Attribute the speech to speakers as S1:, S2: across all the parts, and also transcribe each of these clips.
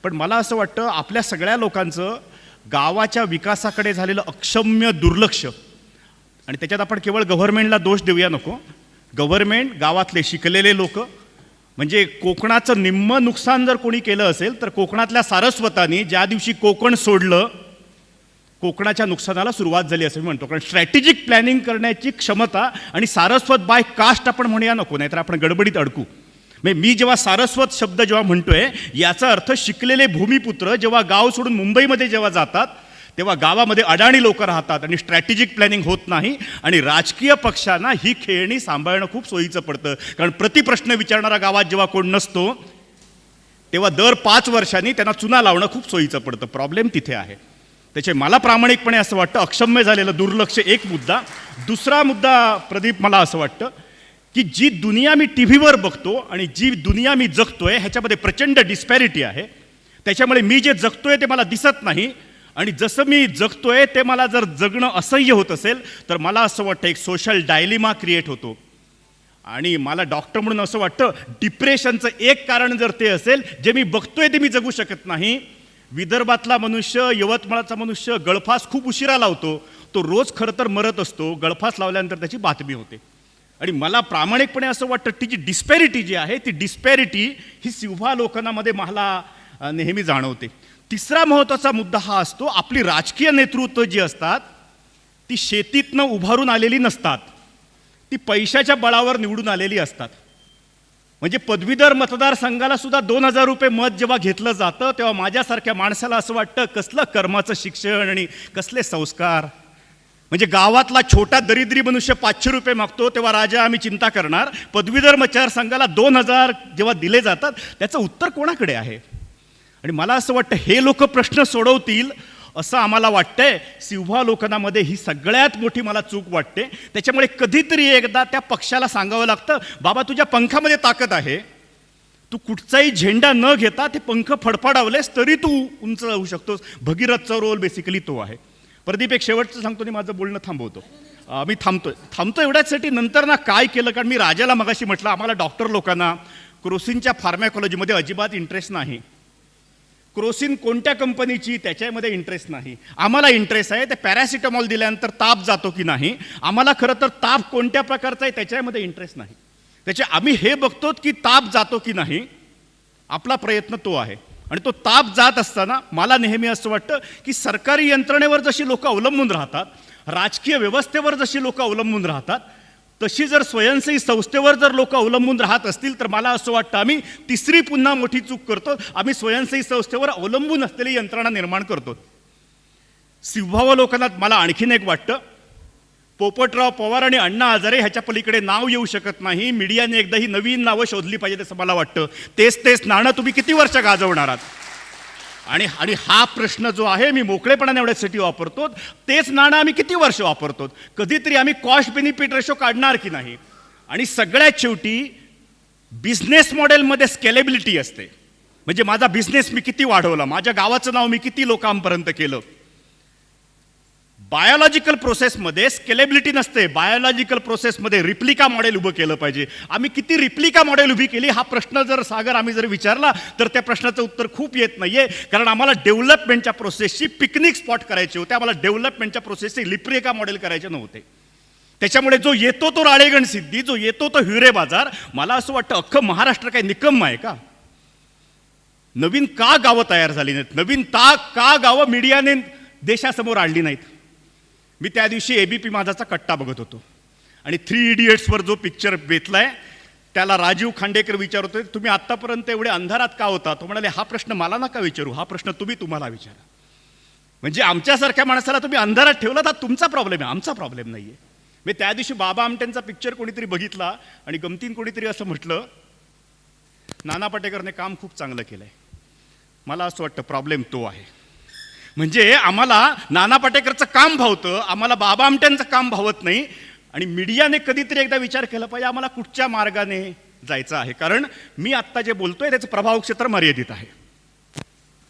S1: पण मला असं वाटतं आपल्या सगळ्या लोकांचं गावाच्या विकासाकडे झालेलं अक्षम्य दुर्लक्ष, आणि त्याच्यात आपण केवळ गव्हर्नमेंटला दोष देऊया नको. गव्हर्नमेंट, गावातले शिकलेले लोक, म्हणजे कोकणाचं निम्म नुकसान जर कोणी केलं असेल तर कोकणातल्या सारस्वतांनी ज्या दिवशी कोकण सोडलं, कोकणाच्या नुकसानाला सुरुवात झाली असं मी म्हणतो. कारण स्ट्रॅटेजिक प्लॅनिंग करण्याची क्षमता, आणि सारस्वत बाय कास्ट आपण म्हणूया नको, नाहीतर आपण गडबडीत अडकू. म्हणजे मी जेव्हा सारस्वत शब्द जेव्हा म्हणतोय याचा अर्थ शिकलेले भूमिपुत्र जेव्हा गाव सोडून मुंबईमध्ये जेव्हा जातात तेव्हा गावामध्ये अडाणी लोक राहतात आणि स्ट्रॅटेजिक प्लॅनिंग होत नाही, आणि राजकीय पक्षांना ही खेळणी सांभाळणं खूप सोयीचं पडतं. कारण प्रतिप्रश्न विचारणारा गावात जेव्हा कोण नसतो तेव्हा दर 5 वर्षांनी त्यांना चुना लावणं खूप सोयीचं पडतं. प्रॉब्लेम तिथे आहे. त्याचे मला प्रामाणिकपणे असं वाटतं अक्षम्य झालेलं दुर्लक्ष एक मुद्दा. दुसरा मुद्दा प्रदीप, मला असं वाटतं की जी दुनिया मी टी व्हीवर बघतो आणि जी दुनिया मी जगतोय ह्याच्यामध्ये प्रचंड डिस्पॅरिटी आहे. त्याच्यामुळे मी जे जगतोय ते मला दिसत नाही, आणि जसं मी जगतोय ते मला जर जगणं असह्य होत असेल तर मला असं वाटतं एक सोशल डायलिमा क्रिएट होतो. आणि मला डॉक्टर म्हणून असं वाटतं डिप्रेशनचं एक कारण जर ते असेल जे मी बघतोय ते मी जगू शकत नाही. विदर्भातला मनुष्य, यवतमाळचा मनुष्य गळफास खूप उशिरा लावतो, तो रोज खरं तर मरत असतो, गळफास लावल्यानंतर त्याची बातमी होते. आणि मला प्रामाणिकपणे असं वाटतं ती जी डिस्पॅरिटी जी आहे ती डिस्पॅरिटी ही सिंहावलोकनामध्ये मला नेहमी जाणवते. तिसरा महत्त्वाचा मुद्दा हा असतो, आपली राजकीय नेतृत्व जी असतात ती शेतीतनं उभारून आलेली नसतात, ती पैशाच्या बळावर निवडून आलेली असतात. म्हणजे पदवीधर मतदारसंघाला सुद्धा 2000 रुपये मत जेव्हा घेतलं जातं तेव्हा माझ्यासारख्या माणसाला असं वाटतं कसलं कर्माचं शिक्षण आणि कसले संस्कार. म्हणजे गावातला छोटा दरिद्री मनुष्य 500 रुपये मागतो तेव्हा राजा आम्ही चिंता करणार, पदवीधर मतदारसंघाला 2000 जेव्हा दिले जातात त्याचं उत्तर कोणाकडे आहे. आणि मला असं वाटतं हे लोक प्रश्न सोडवतील असं आम्हाला वाटतंय. सिंहावलोकनामध्ये ही सगळ्यात मोठी मला चूक वाटते. त्याच्यामुळे कधीतरी एकदा त्या पक्षाला सांगावं लागतं, बाबा तुझ्या पंखामध्ये ताकद आहे, तू कुठचाही झेंडा न घेता ते पंख फडफडावलेस तरी तू उंच जाऊ शकतोस. भगीरथचा रोल बेसिकली तो आहे. प्रदीप, एक शेवटचं सांगतो आणि माझं बोलणं थांबवतो. मी थांबतो एवढ्याचसाठी, नंतर ना काय केलं, कारण मी राजाला मगाशी म्हटलं आम्हाला डॉक्टर लोकांना क्रोसिनच्या फार्मॅकॉलॉजीमध्ये अजिबात इंटरेस्ट नाही. क्रोसिन कोणत्या कंपनीची त्याच्यामध्ये इंटरेस्ट नाही. आम्हाला इंटरेस्ट आहे ते पॅरासिटामॉल दिल्यानंतर ताप जातो की नाही. आम्हाला खरं तर ताप कोणत्या प्रकारचा आहे त्याच्यामध्ये इंटरेस्ट नाही. त्याचे आम्ही हे बघतो की ताप जातो की नाही, आपला प्रयत्न तो आहे. आणि तो ताप जात असताना मला नेहमी असं वाटतं की सरकारी यंत्रणेवर जशी लोक अवलंबून राहतात, राजकीय व्यवस्थेवर जशी लोक अवलंबून राहतात, तशी जर स्वयंसेवी संस्थेवर जर लोक अवलंबून राहत असतील तर मला असं वाटतं आम्ही तिसरी पुन्हा मोठी चूक करतो. आम्ही स्वयंसेवी संस्थेवर अवलंबून असलेली यंत्रणा निर्माण करतो. सिंहावलोकनात मला आणखीन एक वाटतं, पोपटराव पवार आणि अण्णा हजारे ह्याच्या पलीकडे नाव येऊ शकत नाही. मीडियाने एकदा ही नवीन नावं शोधली पाहिजेत असं मला वाटतं. तेच नाणं तुम्ही किती वर्ष गाजवणार आहात. आणि हा प्रश्न जो आहे मी मोकळेपणाने एवढ्यासाठी वापरतो, तेच नाणं आम्ही किती वर्ष वापरतो. कधीतरी आम्ही कॉस्ट बेनिफिट रेशो काढणार की नाही. आणि सगळ्यात शेवटी बिझनेस मॉडेलमध्ये स्केलेबिलिटी असते. म्हणजे माझा बिझनेस मी किती वाढवला, माझ्या गावाचं नाव मी किती लोकांपर्यंत केलं. बायोलॉजिकल प्रोसेसमध्ये स्केलेबिलिटी नसते. बायोलॉजिकल प्रोसेसमध्ये रिप्लिका मॉडेल उभं केलं पाहिजे. आम्ही किती रिप्लिका मॉडेल उभी केली हा प्रश्न जर सागर आम्ही जर विचारला तर त्या प्रश्नाचं उत्तर खूप येत नाहीये. कारण आम्हाला डेव्हलपमेंटच्या प्रोसेसची पिकनिक स्पॉट करायचे होते, आम्हाला डेव्हलपमेंटच्या प्रोसेसचे रिप्लिका मॉडेल करायचे नव्हते. त्याच्यामुळे जो येतो तो राळेगण सिद्धी, जो येतो तो हिरे बाजार. मला असं वाटतं अख्खं महाराष्ट्र काही निकम्म आहे का? नवीन का गावं तयार झाली नाहीत, नवीन का गावं मीडियाने देशासमोर आणली नाहीत. मी त्या दिवशी ABP माझाचा कट्टा बघत होतो आणि 3 इडियट्सवर जो पिक्चर बेतलाय त्याला राजीव खांडेकर विचारत होते, तुम्ही आत्तापर्यंत एवढे अंधारात का होता? तो म्हणाले, हा प्रश्न मला नका विचारू, हा प्रश्न तुम्हाला विचारा. म्हणजे आमच्यासारख्या माणसाला तुम्ही अंधारात ठेवला तर तुमचा प्रॉब्लेम आहे, आमचा प्रॉब्लेम नाही आहे. मी त्या दिवशी बाबा आमटेंचा पिक्चर कोणीतरी बघितला आणि गमतीन कोणीतरी असं म्हटलं, नाना पाटेकरने काम खूप चांगलं केलं आहे. मला असं वाटतं प्रॉब्लेम तो आहे. म्हणजे आम्हाला नाना पाटेकरचं काम भावतं, आम्हाला बाबा आमट्यांचं काम भावत नाही. आणि मीडियाने कधीतरी एकदा विचार केला पाहिजे आम्हाला कुठच्या मार्गाने जायचं आहे. कारण मी आत्ता जे बोलतोय त्याचं प्रभाव क्षेत्र मर्यादित आहे.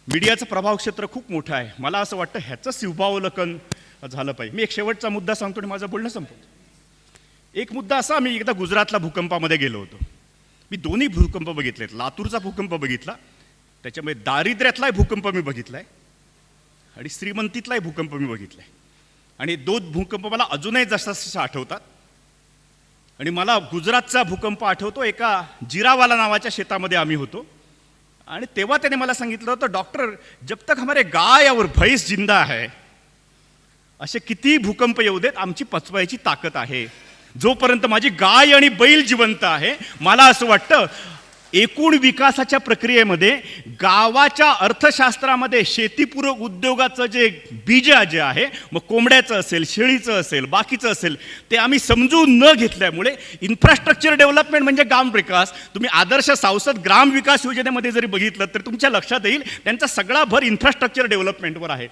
S1: मीडियाचं प्रभाव क्षेत्र खूप मोठं आहे. मला असं वाटतं ह्याचं सिंहावलोकन झालं पाहिजे. मी एक शेवटचा मुद्दा सांगतो आणि माझं बोलणं संपवतो. एक मुद्दा असा, मी एकदा गुजरातला भूकंपामध्ये गेलो होतो. मी 2 भूकंप बघितलेत. लातूरचा भूकंप बघितला त्याच्यामध्ये दारिद्र्यातलाही भूकंप मी बघितलाय आणि श्रीमंतीतलाही भूकंप मी बघितलाय. आणि 2 भूकंप मला अजूनही जसं आठवतात. आणि मला गुजरातचा भूकंप आठवतो. एका जिरावाला नावाच्या शेतामध्ये आम्ही होतो आणि तेव्हा त्याने मला सांगितलं होतं, डॉक्टर जब तक हमारे गाय और भैंस जिंदा है, असे किती भूकंप येऊ देत, आमची पचवायची ताकद आहे. जोपर्यंत माझी गाय आणि बैल जिवंत आहे, मला असं वाटतं एकूण विकासाच्या प्रक्रियेमध्ये गावाच्या अर्थशास्त्रामध्ये शेतीपूरक उद्योगाचं जे बीज जे आहे, मग कोंबड्याचं असेल, शेळीचं असेल, बाकीचं असेल, ते आम्ही समजून न घेतल्यामुळे इन्फ्रास्ट्रक्चर डेव्हलपमेंट म्हणजे ग्राम विकास. तुम्ही आदर्श सांसद ग्राम विकास योजनेमध्ये जरी बघितलं तर तुमच्या लक्षात येईल त्यांचा सगळा भर इन्फ्रास्ट्रक्चर डेव्हलपमेंटवर आहे.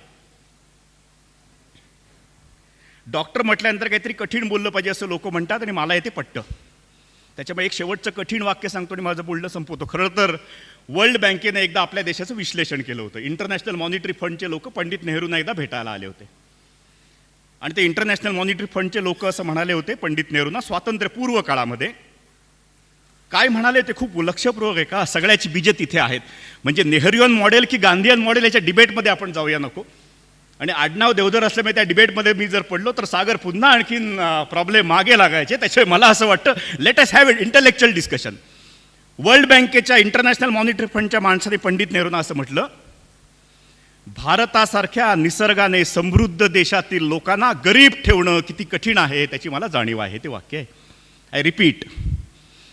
S1: डॉक्टर म्हटल्यानंतर काहीतरी कठीण बोललं पाहिजे असं लोक म्हणतात आणि मला ते पटतं. त्याच्यामुळे एक शेवटचं कठीण वाक्य सांगतो आणि माझं बोलणं संपवतो. खरं तर वर्ल्ड बँकेने एकदा आपल्या देशाचं विश्लेषण केलं होतं. इंटरनॅशनल मॉनिटरी फंडचे लोक पंडित नेहरूंना एकदा भेटायला आले होते आणि ते इंटरनॅशनल मॉनिटरी फंडचे लोक असं म्हणाले होते पंडित नेहरूंना, स्वातंत्र्यपूर्व काळामध्ये काय म्हणाले ते खूप लक्षपूर्वक आहे का, सगळ्याची बीजे तिथे आहेत. म्हणजे नेहरियन मॉडेल की गांधीयन मॉडेल याच्या डिबेटमध्ये आपण जाऊया नको. आणि आडनाव देवधर असल्यामुळे त्या डिबेटमध्ये मी जर पडलो तर सागर पुन्हा आणखीन प्रॉब्लेम मागे लागायचे. त्याच्यामुळे मला असं वाटतं let us have it intellectual discussion. World बँकेच्या इंटरनॅशनल मॉनिटरी फंडच्या माणसाने पंडित नेहरूंना असं म्हटलं, भारतासारख्या निसर्गाने समृद्ध देशातील लोकांना गरीब ठेवणं किती कठीण आहे त्याची मला जाणीव आहे. ते वाक्य आहे. आय रिपीट,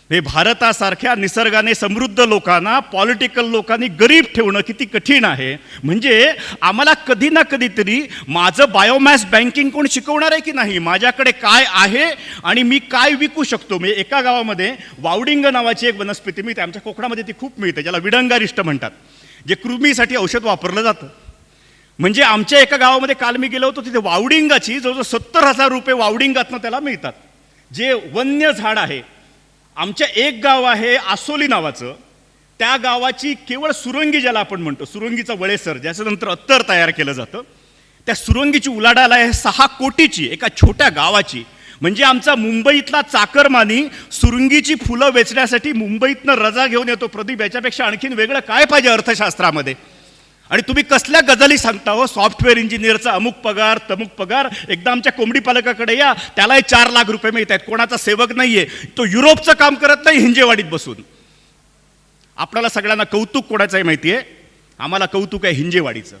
S1: हे भारतासारख्या निसर्गाने समृद्ध लोकांना पॉलिटिकल लोकांनी गरीब ठेवणं किती कठीण आहे. म्हणजे आम्हाला कधी ना कधीतरी माझं बायोमॅस बँकिंग कोण शिकवणार आहे की नाही, माझ्याकडे काय आहे आणि मी काय विकू शकतो. म्हणजे एका गावामध्ये वावडिंग नावाची एक वनस्पती मिळते, आमच्या कोकणामध्ये ती खूप मिळते, ज्याला विडंगारिष्ट म्हणतात, जे कृमीसाठी औषध वापरलं जातं. म्हणजे आमच्या एका गावामध्ये काल मी गेलो होतो, तिथे वावडिंगाची जवळजवळ 70,000 रुपये वावडिंगातनं त्याला मिळतात, जे वन्य झाड आहे. आमच्या एक गाव आहे आसोली नावाचं, त्या गावाची केवळ सुरंगी, ज्याला आपण म्हणतो सुरंगीचा वळेसर, ज्याचं नंतर अत्तर तयार केलं जातं, त्या सुरंगीची उलाढाल आहे 6 कोटीची एका छोट्या गावाची. म्हणजे आमचा मुंबईतला चाकरमानी सुरंगीची फुलं वेचण्यासाठी मुंबईतनं रजा घेऊन येतो. प्रदीप, याच्यापेक्षा आणखीन वेगळं काय पाहिजे अर्थशास्त्रामध्ये. आणि तुम्ही कसल्या गजाली सांगता हो, सॉफ्टवेअर इंजिनियरचा अमुक पगार तमुक पगार. एकदा आमच्या कोंबडी पालकाकडे या, त्यालाही 4 लाख रुपये मिळत आहेत. कोणाचा सेवक नाहीये, तो युरोपचं काम करत नाही हिंजेवाडीत बसून. आपल्याला सगळ्यांना कौतुक कोणाचंही माहिती आहे, आम्हाला कौतुक आहे हिंजेवाडीचं.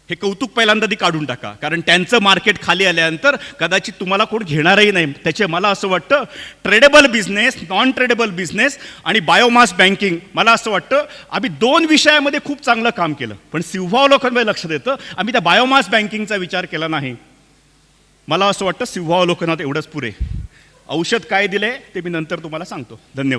S1: हे कौतुक पहिल्यांदा ती काढून टाका, कारण त्यांचं मार्केट खाली आल्यानंतर कदाचित तुम्हाला कोण घेणारही नाही. त्याचे मला असं वाटतं tradable business, non tradable business आणि बायोमास बँकिंग, मला असं वाटतं आम्ही 2 विषयामध्ये खूप चांगलं काम केलं. पण सिंहावलोकनामध्ये लक्षात येतं आम्ही त्या बायोमास बँकिंगचा विचार केला नाही. मला असं वाटतं सिंहावलोकनात एवढंच पुरे. औषध काय दिलंय ते मी नंतर तुम्हाला सांगतो. धन्यवाद.